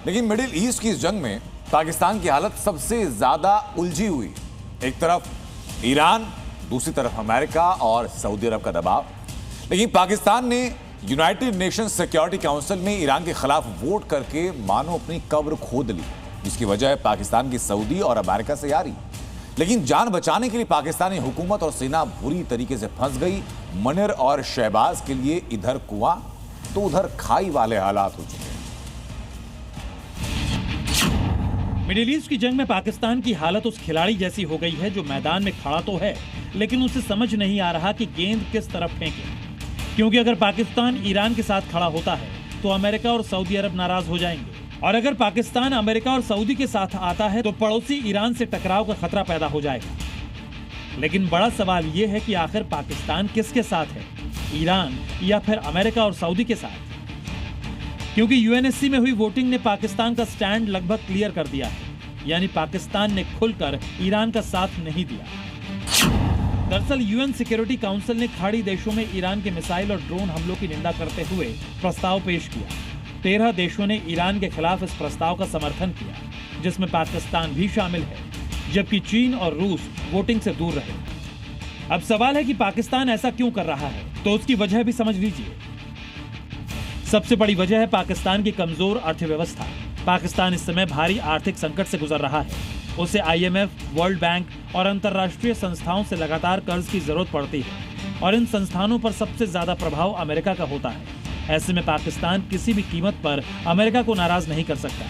लेकिन middle east की इस जंग में पाकिस्तान की हालत सबसे ज्यादा उलझी हुई। एक तरफ ईरान, दूसरी तरफ अमेरिका और सऊदी अरब का दबाव। लेकिन पाकिस्तान ने यूनाइटेड नेशंस सिक्योरिटी काउंसिल में ईरान के खिलाफ वोट करके मानो अपनी कब्र खोद ली, जिसकी वजह है पाकिस्तान की सऊदी और अमेरिका से यारी। लेकिन जान बचाने के लिए पाकिस्तानी हुकूमत और सेना बुरी तरीके से फंस गई। मनिर और शहबाज के लिए इधर कुआं तो उधर खाई वाले हालात हो चुके हैं। मिडिल ईस्ट की जंग में पाकिस्तान की हालत उस खिलाड़ी जैसी हो गई है जो मैदान में खड़ा तो है, लेकिन उसे समझ नहीं आ रहा कि गेंद किस तरफ फेंके। क्योंकि अगर पाकिस्तान ईरान के साथ खड़ा होता है तो अमेरिका और सऊदी अरब नाराज हो जाएंगे, और अगर पाकिस्तान अमेरिका और सऊदी के साथ आता है तो पड़ोसी ईरान से टकराव का खतरा पैदा हो जाएगा। लेकिन बड़ा सवाल यह है कि आखिर पाकिस्तान किसके साथ है, ईरान या फिर अमेरिका और सऊदी के साथ? क्योंकि यूएनएससी में हुई वोटिंग ने पाकिस्तान का स्टैंड लगभग क्लियर कर दिया है, यानी पाकिस्तान ने खुलकर ईरान का साथ नहीं दिया। दरअसल यूएन सिक्योरिटी काउंसिल ने खाड़ी देशों में ईरान के मिसाइल और ड्रोन हमलों की निंदा करते हुए प्रस्ताव पेश किया। 13 देशों ने ईरान के खिलाफ इस प्रस्ताव का समर्थन किया, जिसमें पाकिस्तान भी शामिल है, जबकि चीन और रूस वोटिंग से दूर रहे। अब सवाल है कि पाकिस्तान ऐसा क्यों कर रहा है, तो उसकी वजह भी समझ लीजिए। सबसे बड़ी वजह है पाकिस्तान की कमजोर अर्थव्यवस्था। पाकिस्तान इस समय भारी आर्थिक संकट से गुजर रहा है। उसे आईएमएफ, वर्ल्ड बैंक और अंतर्राष्ट्रीय संस्थाओं से लगातार कर्ज की जरूरत पड़ती है, और इन संस्थानों पर सबसे ज्यादा प्रभाव अमेरिका का होता है। ऐसे में पाकिस्तान किसी भी कीमत पर अमेरिका को नाराज नहीं कर सकता।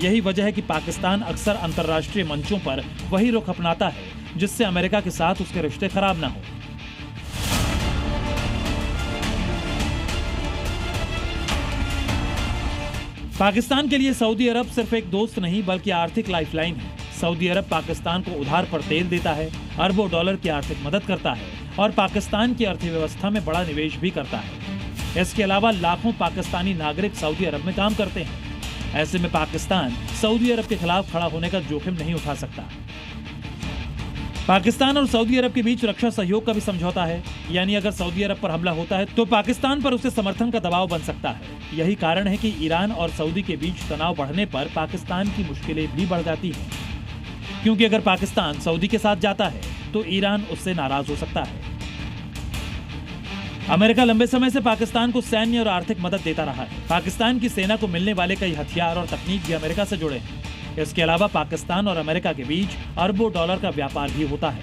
यही वजह है कि पाकिस्तान अक्सर अंतर्राष्ट्रीय मंचों पर वही रुख अपनाता है जिससे अमेरिका के साथ उसके रिश्ते खराब ना हो। पाकिस्तान के लिए सऊदी अरब सिर्फ एक दोस्त नहीं बल्कि आर्थिक लाइफलाइन है। सऊदी अरब पाकिस्तान को उधार पर तेल देता है, अरबों डॉलर की आर्थिक मदद करता है और पाकिस्तान की अर्थव्यवस्था में बड़ा निवेश भी करता है। इसके अलावा लाखों पाकिस्तानी नागरिक सऊदी अरब में काम करते हैं। ऐसे में पाकिस्तान सऊदी अरब के खिलाफ खड़ा होने का जोखिम नहीं उठा सकता। पाकिस्तान और सऊदी अरब के बीच रक्षा सहयोग का भी समझौता है, यानी अगर सऊदी अरब पर हमला होता है तो पाकिस्तान पर उसे समर्थन का दबाव बन सकता है। यही कारण है कि ईरान और सऊदी के बीच तनाव बढ़ने पर पाकिस्तान की मुश्किलें भी बढ़ जाती हैं, क्योंकि अगर पाकिस्तान सऊदी के साथ जाता है तो ईरान उससे नाराज हो सकता है। अमेरिका लंबे समय से पाकिस्तान को सैन्य और आर्थिक मदद देता रहा है। पाकिस्तान की सेना को मिलने वाले कई हथियार और तकनीक भी अमेरिका से जुड़े हैं। इसके अलावा पाकिस्तान और अमेरिका के बीच अरबों डॉलर का व्यापार भी होता है।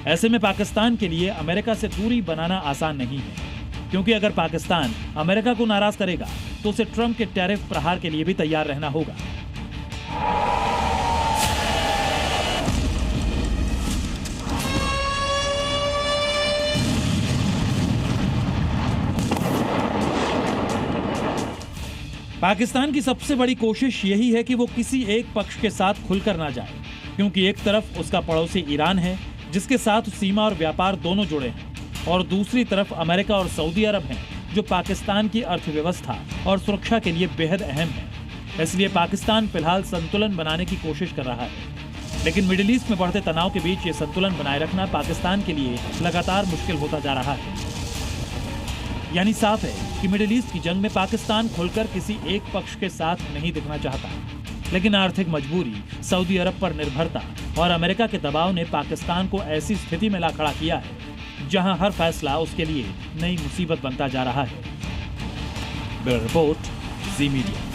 ऐसे में पाकिस्तान के लिए अमेरिका से दूरी बनाना आसान नहीं है, क्योंकि अगर पाकिस्तान अमेरिका को नाराज करेगा तो उसे ट्रंप के टैरिफ प्रहार के लिए भी तैयार रहना होगा। पाकिस्तान की सबसे बड़ी कोशिश यही है कि वो किसी एक पक्ष के साथ खुलकर ना जाए, क्योंकि एक तरफ उसका पड़ोसी ईरान है जिसके साथ सीमा और व्यापार दोनों जुड़े हैं, और दूसरी तरफ अमेरिका और सऊदी अरब हैं जो पाकिस्तान की अर्थव्यवस्था और सुरक्षा के लिए बेहद अहम है। इसलिए पाकिस्तान फिलहाल संतुलन बनाने की कोशिश कर रहा है, लेकिन मिडिल ईस्ट में बढ़ते तनाव के बीच ये संतुलन बनाए रखना पाकिस्तान के लिए लगातार मुश्किल होता जा रहा है। यानी साफ है कि मिडिल ईस्ट की जंग में पाकिस्तान खुलकर किसी एक पक्ष के साथ नहीं दिखना चाहता, लेकिन आर्थिक मजबूरी, सऊदी अरब पर निर्भरता और अमेरिका के दबाव ने पाकिस्तान को ऐसी स्थिति में ला खड़ा किया है जहां हर फैसला उसके लिए नई मुसीबत बनता जा रहा है। ब्यूरो रिपोर्ट, जी मीडिया।